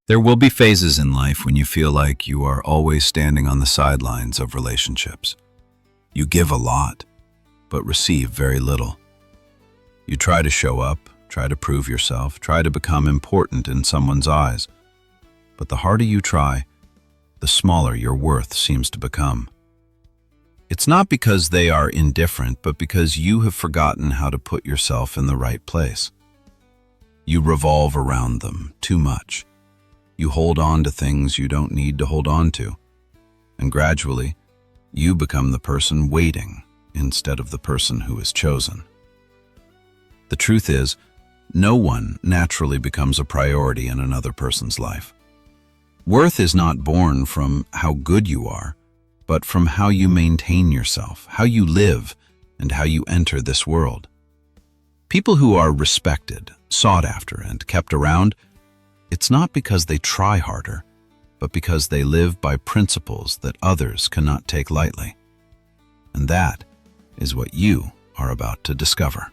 There will be phases in life when you feel like you are always standing on the sidelines of relationships. You give a lot, but receive very little. You try to show up, try to prove yourself, try to become important in someone's eyes. But the harder you try, the smaller your worth seems to become. It's not because they are indifferent, but because you have forgotten how to put yourself in the right place. You revolve around them too much. You hold on to things you don't need to hold on to. And gradually, you become the person waiting instead of the person who is chosen. The truth is, no one naturally becomes a priority in another person's life. Worth is not born from how good you are, but from how you maintain yourself, how you live, and how you enter this world. People who are respected, sought after, and kept around, it's not because they try harder, but because they live by principles that others cannot take lightly. And that is what you are about to discover.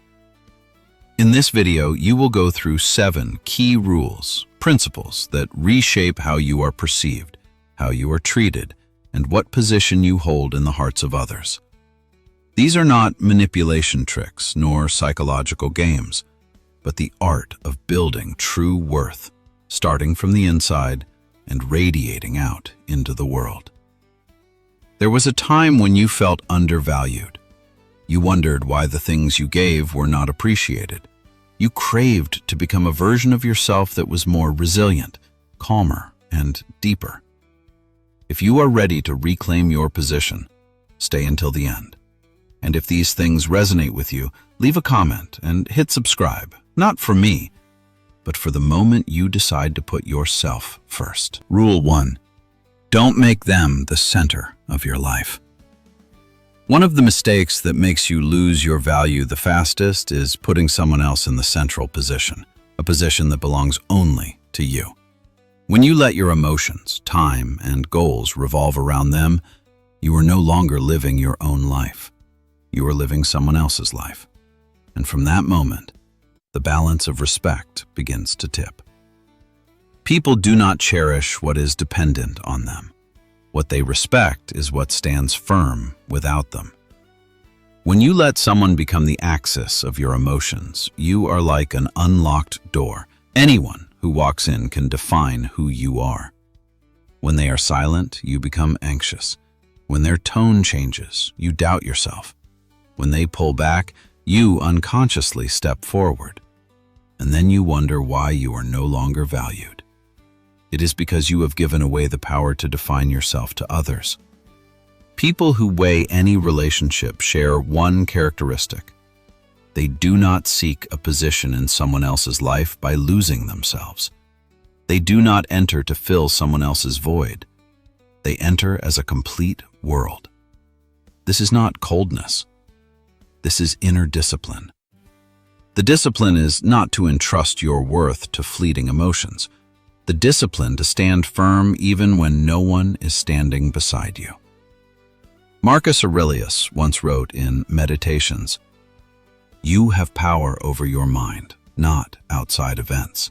In this video, you will go through 7 key rules, principles that reshape how you are perceived, how you are treated, and what position you hold in the hearts of others. These are not manipulation tricks nor psychological games, but the art of building true worth, starting from the inside and radiating out into the world. There was a time when you felt undervalued. You wondered why the things you gave were not appreciated. You craved to become a version of yourself that was more resilient, calmer, and deeper. If you are ready to reclaim your position, stay until the end. And if these things resonate with you, leave a comment and hit subscribe, not for me, but for the moment you decide to put yourself first. Rule 1. Don't make them the center of your life. One of the mistakes that makes you lose your value the fastest is putting someone else in the central position, a position that belongs only to you. When you let your emotions, time, and goals revolve around them, you are no longer living your own life. You are living someone else's life. And from that moment, the balance of respect begins to tip. People do not cherish what is dependent on them. What they respect is what stands firm without them. When you let someone become the axis of your emotions, you are like an unlocked door. Anyone who walks in can define who you are. When they are silent, you become anxious. When their tone changes, you doubt yourself. When they pull back, you unconsciously step forward. And then you wonder why you are no longer valued. It is because you have given away the power to define yourself to others. People who weigh any relationship share one characteristic. They do not seek a position in someone else's life by losing themselves. They do not enter to fill someone else's void. They enter as a complete world. This is not coldness. This is inner discipline. The discipline is not to entrust your worth to fleeting emotions. The discipline to stand firm even when no one is standing beside you. Marcus Aurelius once wrote in Meditations, "You have power over your mind, not outside events."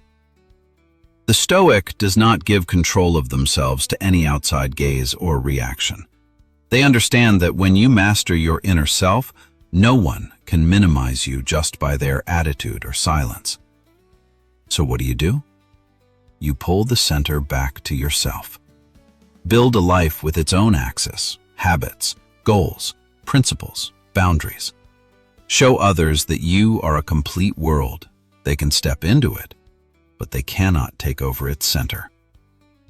The Stoic does not give control of themselves to any outside gaze or reaction. They understand that when you master your inner self, no one can minimize you just by their attitude or silence. So what do? You pull the center back to yourself. Build a life with its own axis, habits, goals, principles, boundaries. Show others that you are a complete world. They can step into it, but they cannot take over its center.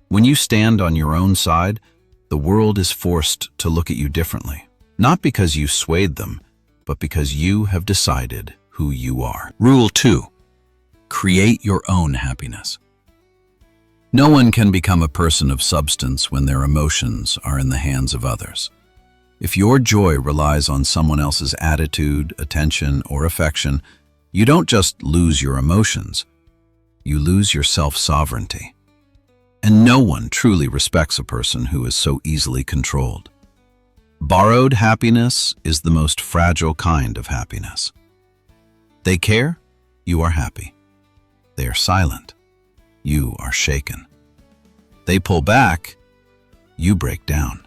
When you stand on your own side, the world is forced to look at you differently, not because you swayed them, but because you have decided who you are. Rule 2. Create your own happiness. No one can become a person of substance when their emotions are in the hands of others. If your joy relies on someone else's attitude, attention, or affection, you don't just lose your emotions, you lose your self-sovereignty. And no one truly respects a person who is so easily controlled. Borrowed happiness is the most fragile kind of happiness. They care, you are happy. They are silent, you are shaken. They pull back, you break down.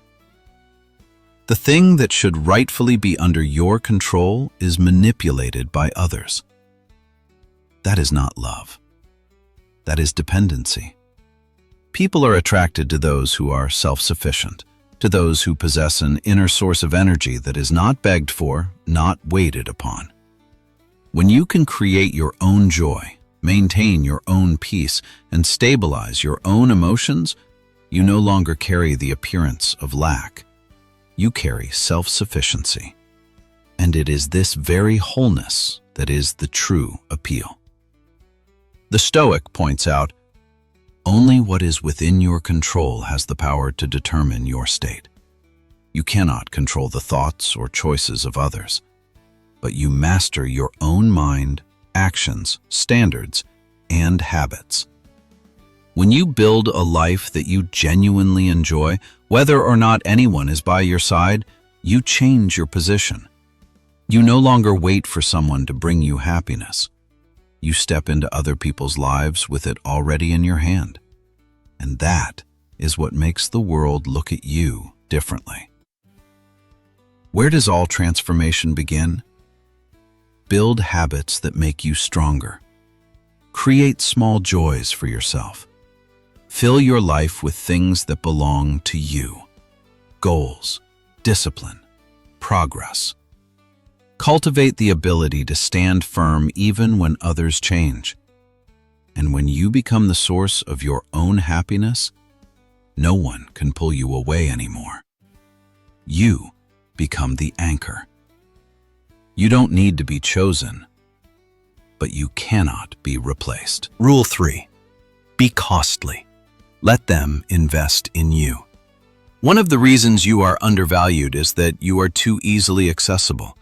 The thing that should rightfully be under your control is manipulated by others. That is not love. That is dependency. People are attracted to those who are self-sufficient, to those who possess an inner source of energy that is not begged for, not waited upon. When you can create your own joy, maintain your own peace, and stabilize your own emotions, you no longer carry the appearance of lack. You carry self-sufficiency. And it is this very wholeness that is the true appeal. The Stoic points out, only what is within your control has the power to determine your state. You cannot control the thoughts or choices of others, but you master your own mind, actions, standards, and habits. When you build a life that you genuinely enjoy, whether or not anyone is by your side, you change your position. You no longer wait for someone to bring you happiness. You step into other people's lives with it already in your hand. And that is what makes the world look at you differently. Where does all transformation begin? Build habits that make you stronger. Create small joys for yourself. Fill your life with things that belong to you. Goals, discipline, progress. Cultivate the ability to stand firm even when others change. And when you become the source of your own happiness, no one can pull you away anymore. You become the anchor. You don't need to be chosen, but you cannot be replaced. Rule 3. Be costly. Let them invest in you. One of the reasons you are undervalued is that you are too easily accessible.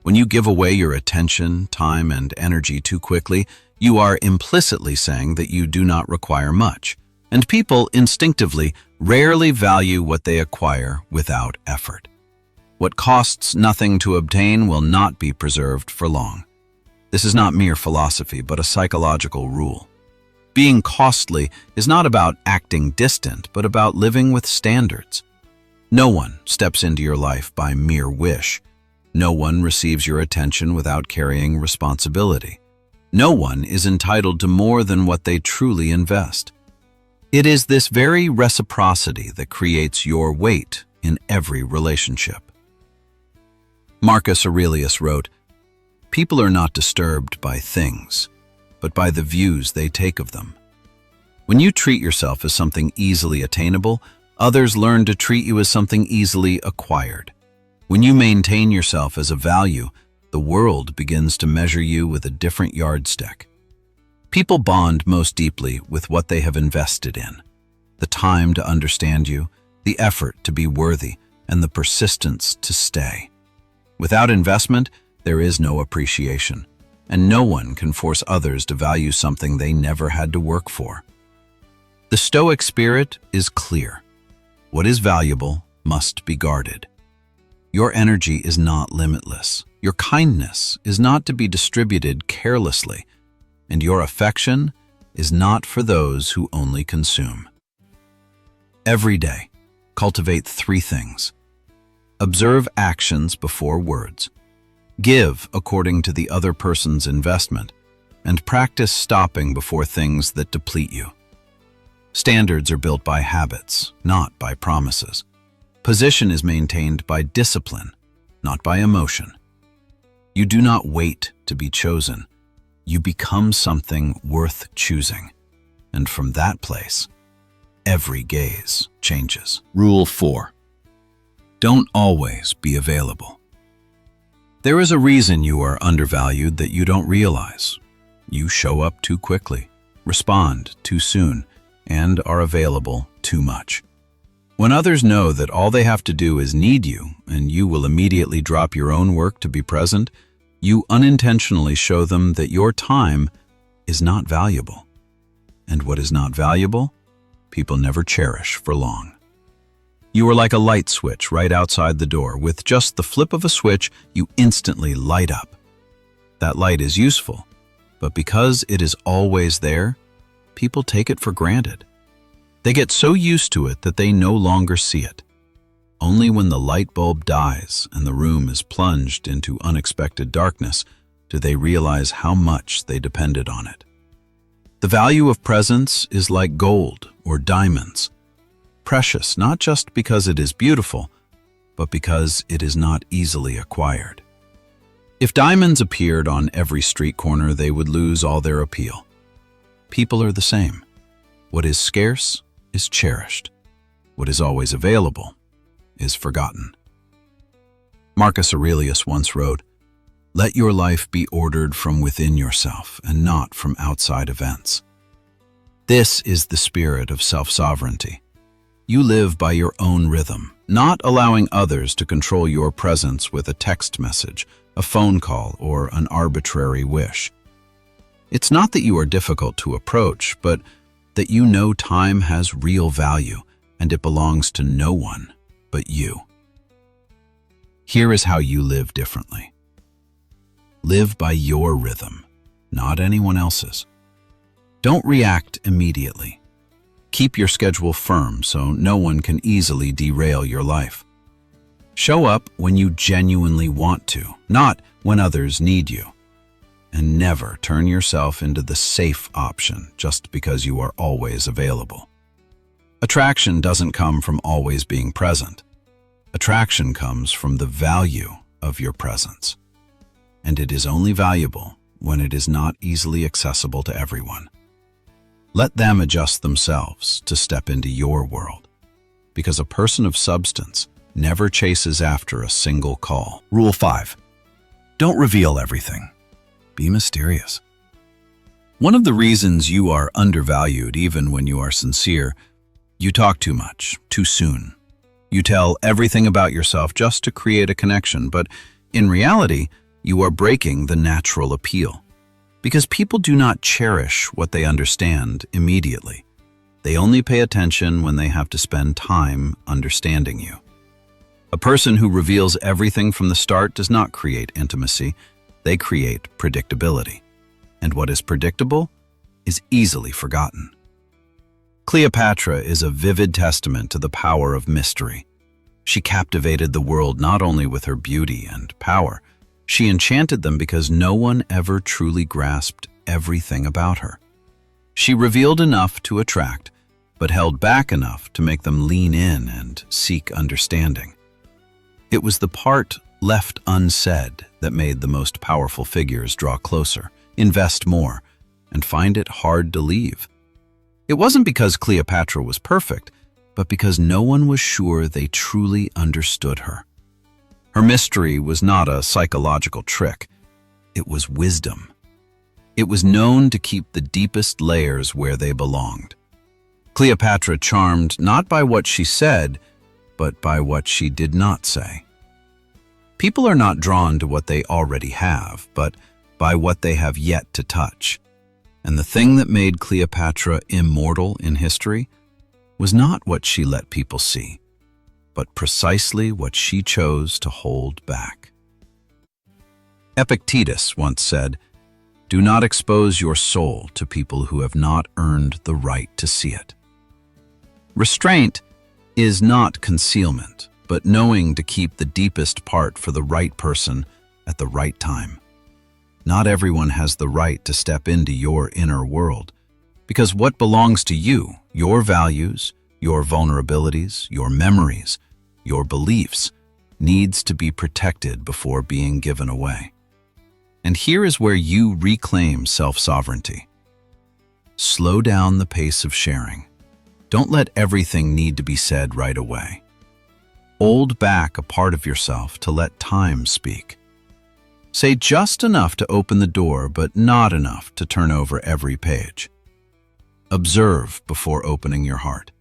When you give away your attention, time, and energy too quickly, you are implicitly saying that you do not require much. And people instinctively rarely value what they acquire without effort. What costs nothing to obtain will not be preserved for long. This is not mere philosophy, but a psychological rule. Being costly is not about acting distant, but about living with standards. No one steps into your life by mere wish. No one receives your attention without carrying responsibility. No one is entitled to more than what they truly invest. It is this very reciprocity that creates your weight in every relationship. Marcus Aurelius wrote, "People are not disturbed by things, but by the views they take of them." When you treat yourself as something easily attainable, others learn to treat you as something easily acquired. When you maintain yourself as a value, the world begins to measure you with a different yardstick. People bond most deeply with what they have invested in. The time to understand you, the effort to be worthy, and the persistence to stay. Without investment, there is no appreciation, and no one can force others to value something they never had to work for. The Stoic spirit is clear. What is valuable must be guarded. Your energy is not limitless. Your kindness is not to be distributed carelessly, and your affection is not for those who only consume. Every day, cultivate 3 things. Observe actions before words. Give according to the other person's investment, and practice stopping before things that deplete you. Standards are built by habits, not by promises. Position is maintained by discipline, not by emotion. You do not wait to be chosen. You become something worth choosing. And from that place, every gaze changes. Rule 4. Don't always be available. There is a reason you are undervalued that you don't realize. You show up too quickly, respond too soon, and are available too much. When others know that all they have to do is need you, and you will immediately drop your own work to be present, you unintentionally show them that your time is not valuable. And what is not valuable, people never cherish for long. You are like a light switch right outside the door. With just the flip of a switch, you instantly light up. That light is useful, but because it is always there, people take it for granted. They get so used to it that they no longer see it. Only when the light bulb dies and the room is plunged into unexpected darkness do they realize how much they depended on it. The value of presence is like gold or diamonds, precious not just because it is beautiful, but because it is not easily acquired. If diamonds appeared on every street corner, they would lose all their appeal. People are the same. What is scarce is cherished. What is always available is forgotten. Marcus Aurelius once wrote, "Let your life be ordered from within yourself and not from outside events." This is the spirit of self-sovereignty. You live by your own rhythm, not allowing others to control your presence with a text message, a phone call, or an arbitrary wish. It's not that you are difficult to approach, but that you know time has real value and it belongs to no one but you. Here is how you live differently. Live by your rhythm, not anyone else's. Don't react immediately. Keep your schedule firm so no one can easily derail your life. Show up when you genuinely want to, not when others need you. And never turn yourself into the safe option just because you are always available. Attraction doesn't come from always being present. Attraction comes from the value of your presence. And it is only valuable when it is not easily accessible to everyone. Let them adjust themselves to step into your world, because a person of substance never chases after a single call. Rule 5. Don't reveal everything. Be mysterious. One of the reasons you are undervalued, even when you are sincere, you talk too much, too soon. You tell everything about yourself just to create a connection, but in reality, you are breaking the natural appeal. Because people do not cherish what they understand immediately. They only pay attention when they have to spend time understanding you. A person who reveals everything from the start does not create intimacy. They create predictability. And what is predictable is easily forgotten. Cleopatra is a vivid testament to the power of mystery. She captivated the world not only with her beauty and power, she enchanted them because no one ever truly grasped everything about her. She revealed enough to attract, but held back enough to make them lean in and seek understanding. It was the part left unsaid that made the most powerful figures draw closer, invest more, and find it hard to leave. It wasn't because Cleopatra was perfect, but because no one was sure they truly understood her. Her mystery was not a psychological trick. It was wisdom. It was known to keep the deepest layers where they belonged. Cleopatra charmed not by what she said, but by what she did not say. People are not drawn to what they already have, but by what they have yet to touch. And the thing that made Cleopatra immortal in history was not what she let people see, but precisely what she chose to hold back. Epictetus once said, "Do not expose your soul to people who have not earned the right to see it." Restraint is not concealment, but knowing to keep the deepest part for the right person at the right time. Not everyone has the right to step into your inner world, because what belongs to you, your values, your vulnerabilities, your memories, your beliefs, needs to be protected before being given away. And here is where you reclaim self-sovereignty. Slow down the pace of sharing. Don't let everything need to be said right away. Hold back a part of yourself to let time speak. Say just enough to open the door, but not enough to turn over every page. Observe before opening your heart,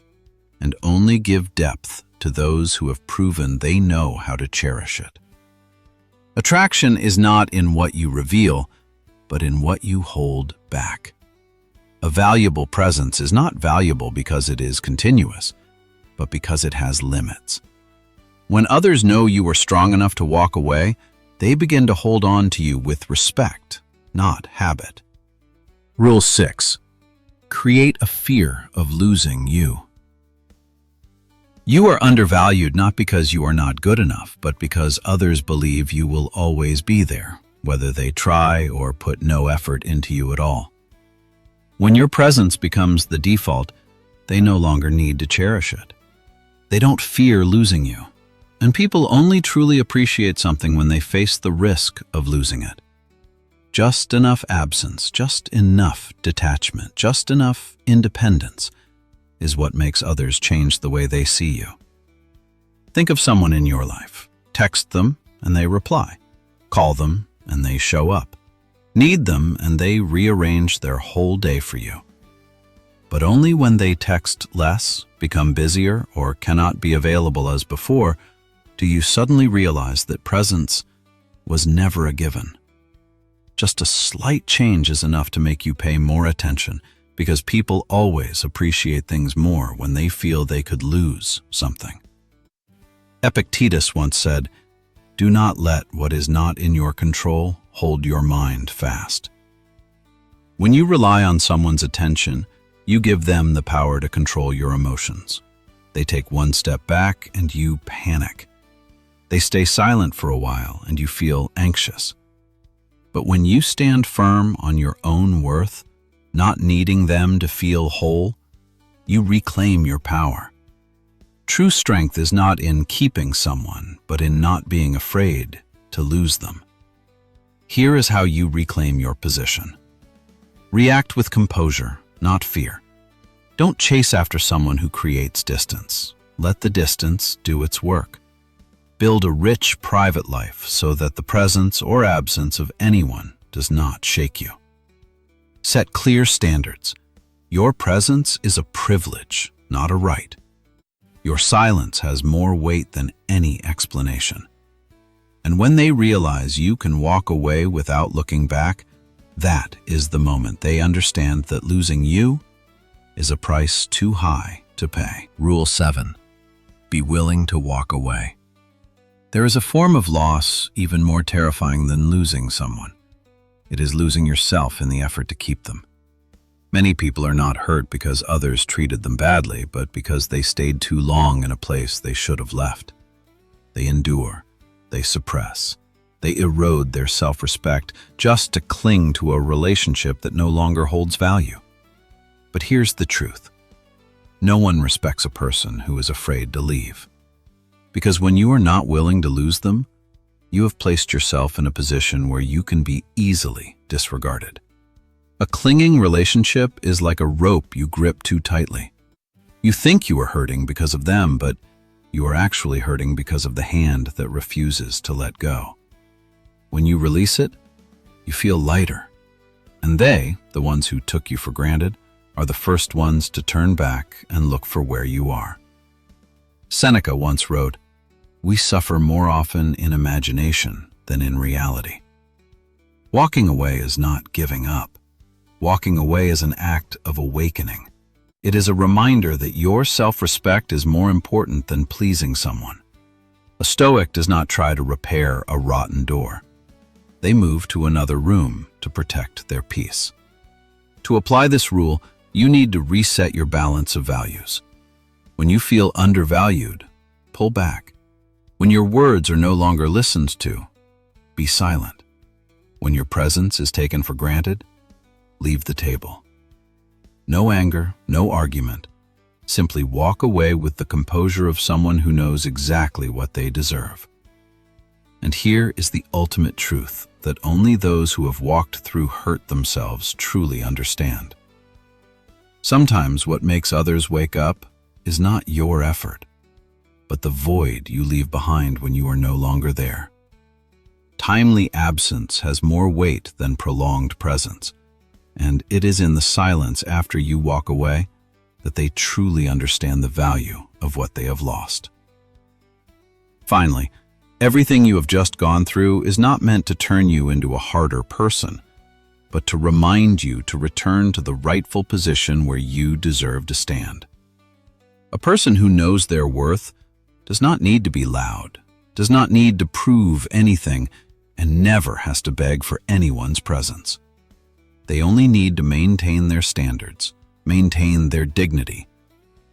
and only give depth to those who have proven they know how to cherish it. Attraction is not in what you reveal, but in what you hold back. A valuable presence is not valuable because it is continuous, but because it has limits. When others know you are strong enough to walk away, they begin to hold on to you with respect, not habit. Rule 6. Create a fear of losing you. You are undervalued not because you are not good enough, but because others believe you will always be there, whether they try or put no effort into you at all. When your presence becomes the default, they no longer need to cherish it. They don't fear losing you, and people only truly appreciate something when they face the risk of losing it. Just enough absence, just enough detachment, just enough independence is what makes others change the way they see you. Think of someone in your life. Text them and they reply. Call them and they show up. Need them and they rearrange their whole day for you. But only when they text less, become busier, or cannot be available as before, do you suddenly realize that presence was never a given. Just a slight change is enough to make you pay more attention, because people always appreciate things more when they feel they could lose something. Epictetus once said, "Do not let what is not in your control hold your mind fast." When you rely on someone's attention, you give them the power to control your emotions. They take one step back and you panic. They stay silent for a while and you feel anxious. But when you stand firm on your own worth, not needing them to feel whole, you reclaim your power. True strength is not in keeping someone, but in not being afraid to lose them. Here is how you reclaim your position. React with composure, not fear. Don't chase after someone who creates distance. Let the distance do its work. Build a rich private life so that the presence or absence of anyone does not shake you. Set clear standards. Your presence is a privilege, not a right. Your silence has more weight than any explanation. And when they realize you can walk away without looking back, that is the moment they understand that losing you is a price too high to pay. Rule 7. Be willing to walk away. There is a form of loss even more terrifying than losing someone. It is losing yourself in the effort to keep them. Many people are not hurt because others treated them badly, but because they stayed too long in a place they should have left. They endure, they suppress, they erode their self-respect just to cling to a relationship that no longer holds value. But here's the truth. No one respects a person who is afraid to leave. Because when you are not willing to lose them, you have placed yourself in a position where you can be easily disregarded. A clinging relationship is like a rope you grip too tightly. You think you are hurting because of them, but you are actually hurting because of the hand that refuses to let go. When you release it, you feel lighter. And they, the ones who took you for granted, are the first ones to turn back and look for where you are. Seneca once wrote, "We suffer more often in imagination than in reality." Walking away is not giving up. Walking away is an act of awakening. It is a reminder that your self-respect is more important than pleasing someone. A Stoic does not try to repair a rotten door. They move to another room to protect their peace. To apply this rule, you need to reset your balance of values. When you feel undervalued, pull back. When your words are no longer listened to, be silent. When your presence is taken for granted, leave the table. No anger, no argument. Simply walk away with the composure of someone who knows exactly what they deserve. And here is the ultimate truth that only those who have walked through hurt themselves truly understand. Sometimes what makes others wake up is not your effort, but the void you leave behind when you are no longer there. Timely absence has more weight than prolonged presence, and it is in the silence after you walk away that they truly understand the value of what they have lost. Finally, everything you have just gone through is not meant to turn you into a harder person, but to remind you to return to the rightful position where you deserve to stand. A person who knows their worth does not need to be loud, does not need to prove anything, and never has to beg for anyone's presence. They only need to maintain their standards, maintain their dignity,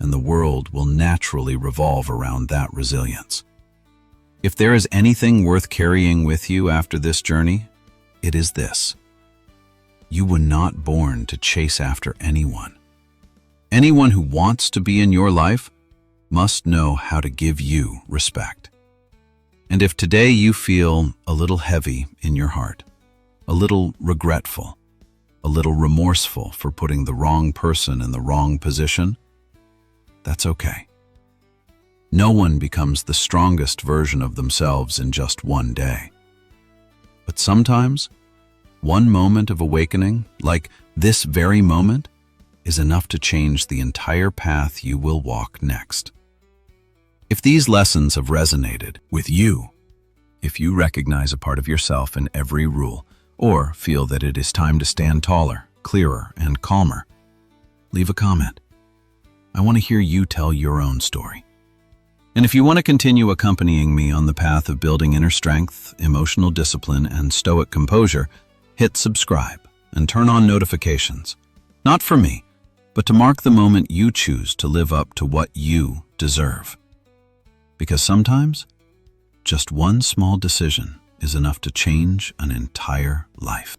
and the world will naturally revolve around that resilience. If there is anything worth carrying with you after this journey, it is this. You were not born to chase after anyone. Anyone who wants to be in your life must know how to give you respect. And if today you feel a little heavy in your heart, a little regretful, a little remorseful for putting the wrong person in the wrong position, that's okay. No one becomes the strongest version of themselves in just one day. But sometimes, one moment of awakening, like this very moment, is enough to change the entire path you will walk next. If these lessons have resonated with you, if you recognize a part of yourself in every rule, or feel that it is time to stand taller, clearer, and calmer, leave a comment. I want to hear you tell your own story. And if you want to continue accompanying me on the path of building inner strength, emotional discipline, and stoic composure, hit subscribe and turn on notifications. Not for me, but to mark the moment you choose to live up to what you deserve. Because sometimes, just one small decision is enough to change an entire life.